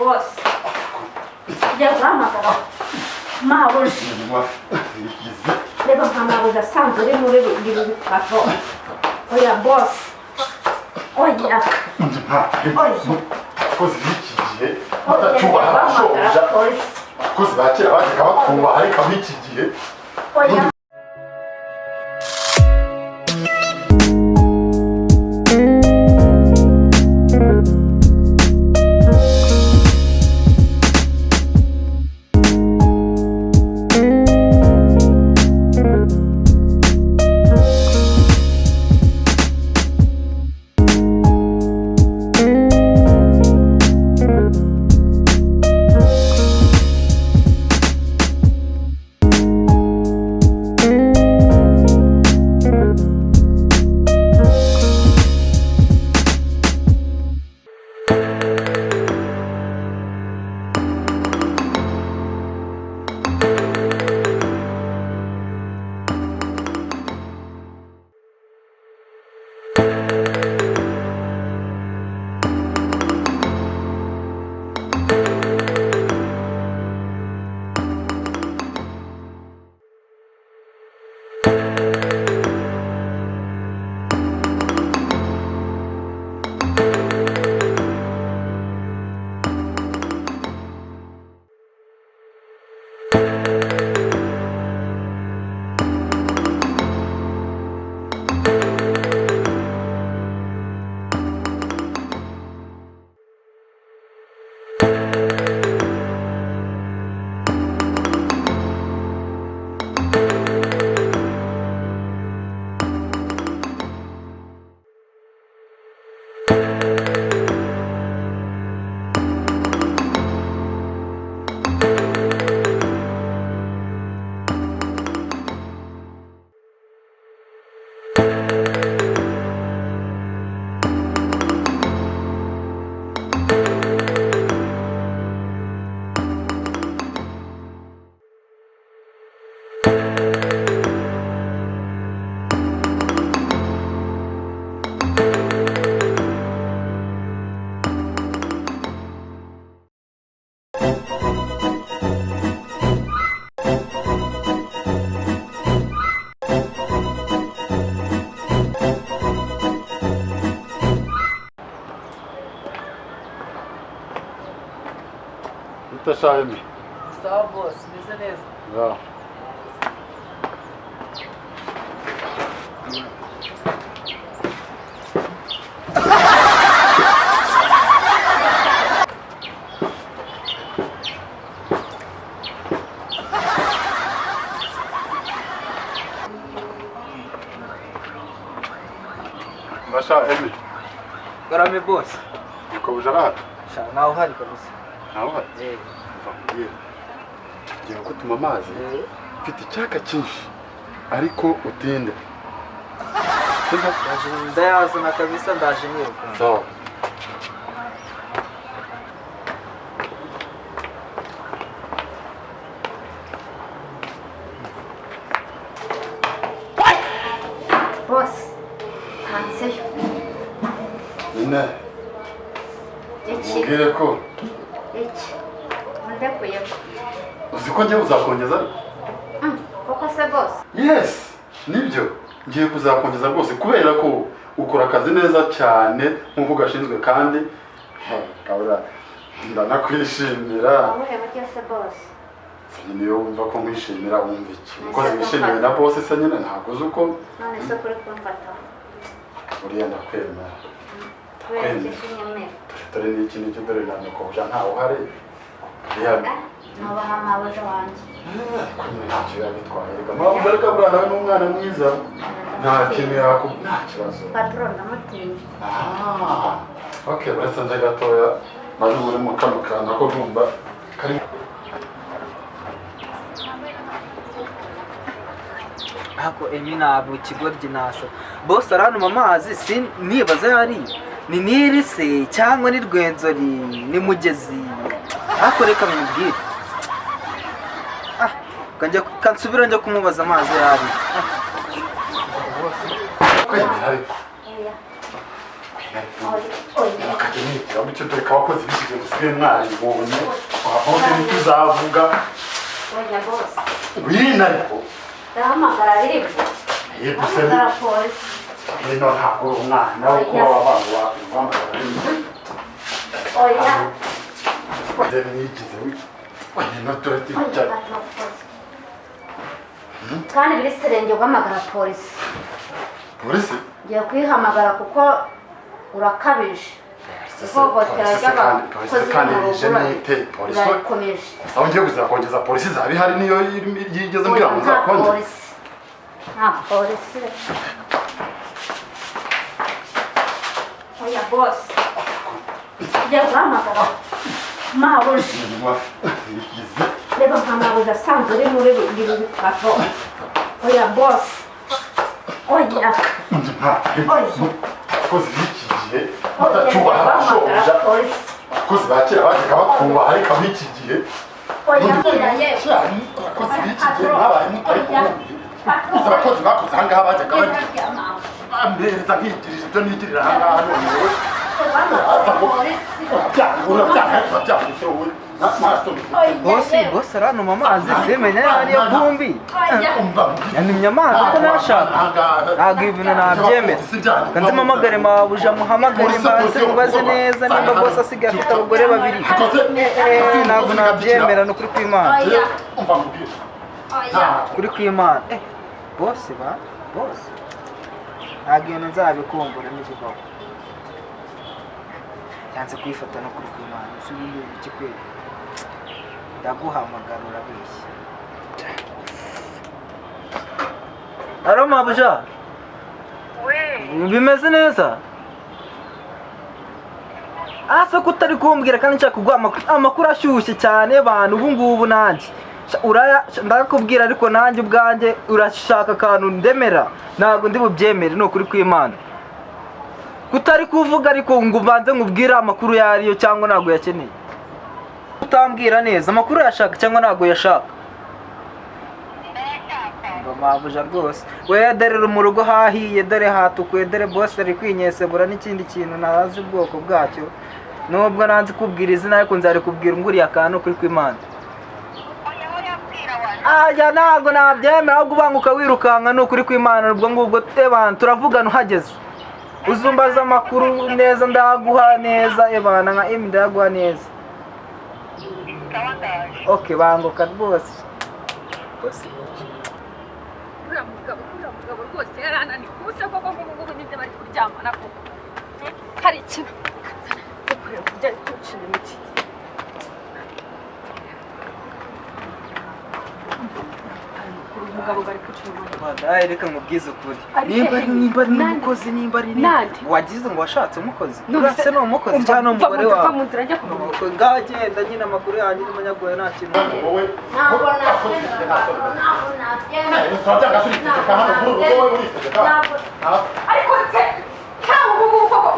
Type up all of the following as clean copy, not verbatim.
boss. Ujya guhamagara mabuja. Reba nka mabuja asanzwe uri muri ibi bitaro. Oya boss. Oya. Kozi iki gihe batacyubaha shobuja. Kozi bakira bajyaga batwubaha ariko iki gihe. Oya. Sabe? Está boss, beleza. Ja. Masha Emi. Garame boss. Uko bujarata? Sha naho hari kabisa. Naho hari? Ngiye gutuma amazi mfite icyaka cyinshi ariko utinde ndayazana kabisa ndaje niruka sawa Boss. Hanse. Nina. Iki. Mubwire ko Iki. Ndekuye. uzi ko ngiye uzakongeza Koko se boss. yes nibyo ngiye kuzakongeza rwose kubera ko ukora akazi neza cyane nk'uko gashinzwe kandi kabura ndanakwishimira Wamuhe muke se boss. niyo wumva ko mwishimira wumva iki ukoze wishimiwe na boss se nyine ntabwo uzi uko None se kuri kumfata. uriya ndakwemera Kubera iki nyemera. dore n'iki n'icyo dore na nyakobwa ntawe uhari Nabaha mabuja wanjye. kumwe ntacyo yabitwaye reka mpamvu ariko buriya nawe ni umwana mwiza nta kintu yakubwira nta kibazo Patron ndamutinya. okay uretse nje gatoya maze muri mu kano kantu ako numva kari ako Emi ntabwo ikigoryi nasa boss aranuma amazi si nibaza yari ni niri se cyangwa ni rwenzori ni mugezi ako reka mbibwire kansubira njya kumubaza amazi yari kwemera Oya. Oya. bakajya icyo dore ko abakozi bishyize gusigaye mwaribonye abakozi nicyo uzavuga oya bose wina ariko ndahamagara biri ndahamagara polisi hino ntabwo uri umwana wo kuba wabantu wahamagara oya dore nigize hino dore tujya kandi biri serenge guhamagara polisi polisi ngiye kuyihamagara kuko urakabije ihohotera ry'abakozi kandi nite polisi irakomeje aho ngiye kuzakongeza polisi zaba ihari niyo yigeze mbwira ngo uzakongeza nta polisi oya bosi ngiye guhamagara mabuja reba nka mabuja asanzwe uri muri bibiri bitatu oya bosi oya abakozi b'iki gihe batacyubaha abashoboja abakozi ba kera bajyaga batwubaha ariko ab'iki gihe abakozi b'iki gihe mwabaye mutari kubundi abakozi bakoze ahangaha bajyaga bambereza nkigirije ibyo nigirira ahangaha none wowe Bosi aranuma amazi simenya ariyo vumbi yanimye amazi uko nashaka ntabwo ibintu nabyemera kandi mpamagare mabuja muhamagare mbanze mubaze neza nimba bosi asigaye afite abagore babiri ntabwo nabyemera ni ukuri kw'Imana kuri kw'Imana bosi bosi ntabwo ibintu nzabikumbura n'ikibaho yanze kuyifata no kuri kw'Imana usubiye ikikwere ndaguhamagara urabeshya aro mabuja bimeze neza asa ko utari kumbwira kandi nshaka kuguha amakuru ashyushye cyane abantu ubu ngubu nanjye ndakubwira ariko nanjye ubwanjye urashaka akantu ndemera ntabwo ndi bubyemere ni ukuri kw'Imana kutari kuvuga ariko ngo ubanze nkubwire amakuru yariyo cyangwa ntabwo yakeneye utambwira neza amakuru yashaka cyangwa ntabwo yashaka ngo mabuja rwose we dore mu rugo hahiye dore hatukuye dore bosi ari kwinyesebura n'ikindi kintu ntazi ubwoko bwacyo nubwo nanze kubwira izina ariko nzari kubwira nguriye akantu kuri kw'Imana ajya ntabwo nabyemera ahubwo ubanguka wirukanka ni ukuri kw'Imana ubwo ngubwo tebana turavugana uhageze uzumbaza amakuru neza ndaguha neza ebana nka imi ndaguha neza okay banguka rwose uriya mugabo rwose yarananiwe ubuse koko ngo nibyo bari kuryamana koko hari ikintu cyo kureba kurya ari kucira imiti umugabo bari kucira imiti reka nkubwize ukuri nimba ari n'umukozi nimba ari wagize ngo washatse umukozi urase ni umukozi cyangwa ni umugore wawe ngagenda nyine amakuru yanjye n'umunyagoye nta kintu ntabwo nabyemera ariko se ntawe ubu koko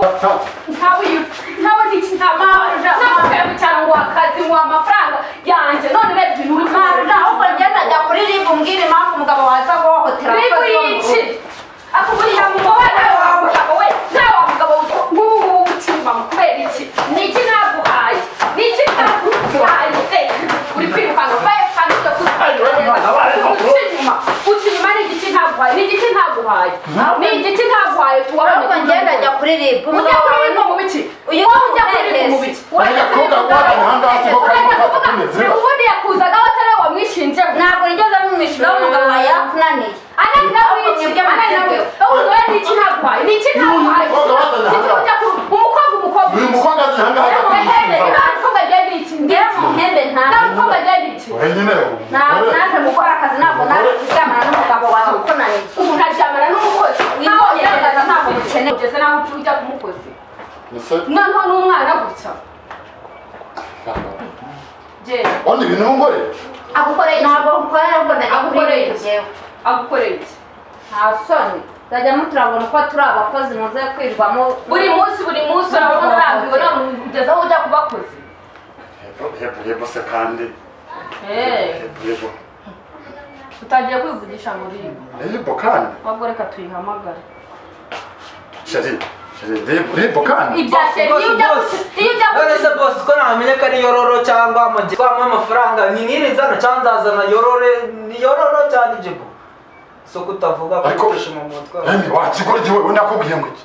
ntawe n'iki ntawe cyane ngo akazi ngo amafaranga yanjye none reba ibintu uri mabuja ahubwo ngenda ajya kuri ribu mbwira impamvu umugabo waza guhohotera ribu y'iki akuburiya mu mubare wawe mugabo we nta wa mugabo nk'ubu utima kubera iki niki naguhaye niki naguhaye uri kwirukanka vaye kandi ujya ukinyuma ni igiti ntaguhaye ni igiti ntaguhaye ni igiti ntaguhaye ahubwo ngenda ajya kuri ribu ujya kuri ribu mu biki ujya kuri ribu mu biki ubundi yakuzaga atari we wamwishinzeho ntabwo nigeze mumwishyura umugabo wawe yakunaniye naje gukora akazi ntabwo naje kuryamana n'umugabo wawe ukunaniye umuntu aryamana n'umukozi wihogereza ntabwo mukeneye ugeze naho ujya ku mukozi noneho n'umwana gutya ubundi ibintu n'umugore agukoreye ntabwo ngukorera ubwo ndagukoreye njyewe agukoreye iki nta soni nzajya muturabona uko turi abakozi muze kwirwamo buri munsi urabona urambiwe none ugeze aho ujya ku bakozi hebo se kandi hebo utagiye kwivugisha muri ibi hebo kandi ahubwo reka tuyihamagare sheri Ribo kandi ibya sheri iyo ujya none se boss ko namenye ko ari yororo cyangwa amagi kwamwe amafaranga ni niri nzana cyangwa nzazana yorore ni yororo cyangwa ijibo so kutavuga gukoresha mu mutwe Emi wakigoryi wewe nakubwiye ngo iki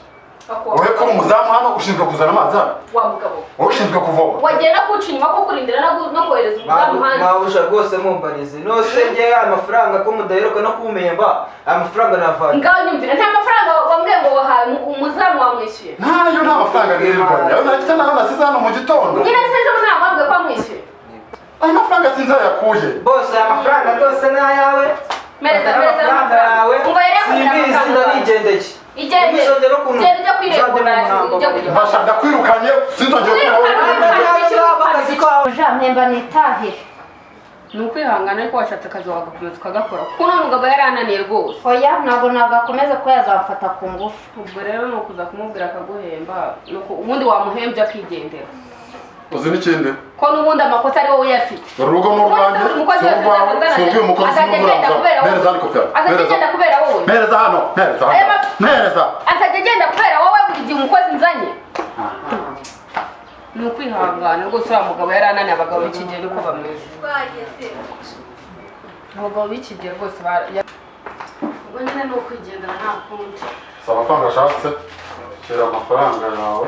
wowe ko umuzamu hano ushinzwe kuzana amazi hano wa mugabo wowe ushinzwe kuvoma wagenda kuca inyuma ko kurindira no kohereza umuzamu hanze mabusha rwose mumbarize nose nge amafaranga ko mudaheruka no kumemba amafaranga navanye ngaho nyumvira nta mafaranga wambwiye ngo wahaye umuzamu wamwishyuye ntayo nta mafaranga nirirwanya ayo nafite nayo nasize hano mu gitondo nyine sinzi ko nta wambwiye ko wamwishyuye ayo mafaranga sinzi ayo yakuye bose amafaranga rwose ni ayawe amafaranga yawe simbizi ndanigendeye igende ujya kwiregura mbashaka kwirukanye sinzongera ja mpemba nitahire ni ukwihangana ariko washatse akazi wagakomeza ukagakora kuno mugabo yari ananiye rwose oya ntabwo nagakomeza ko yazamfata ku ngufu ubwo rero ni ukuza kumubwira akaguhemba ubundi wamuhembye akigendera uzi n'ikindi ko n'ubundi amakosa ari wowe uyafite urugo n'urwanjye songiye umukozi n'umuranga mereza hano kofera azajya agenda kubera wowe mereza hano mereza azajya agenda kubera wowe buri gihe umukozi nzanye ni ukwihangana rwose uriya mugabo yari ananiye abagabo b'iki gihe niko bameze abagabo b'iki gihe rwose ubwo nyine ni ukwigendera nta kundi si amafaranga ashatse shyira amafaranga yawe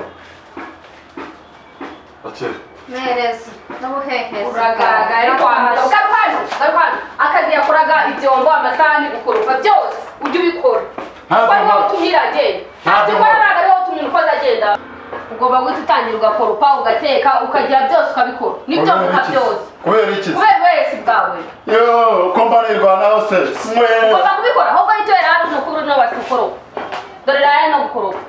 akira mereza n'ubuhehezi uragaragara ariko garuka akazi yakoraga ibyombo amasahani gukoropa byose ujye ubikora kuko ari wowe utumye iragenda ntabwo ukora ntabwo ari wowe utumye umukozi agenda ugomba guhita utangira ugakoropa ugateka ukagira byose ukabikora nibyo muka byose kubera iki kubera wese bwawe yo ko mbanirwanaho se ugomba kubikora ahubwo yitorera hano umukuru n'abasi gukoropa dore rero no gukoropa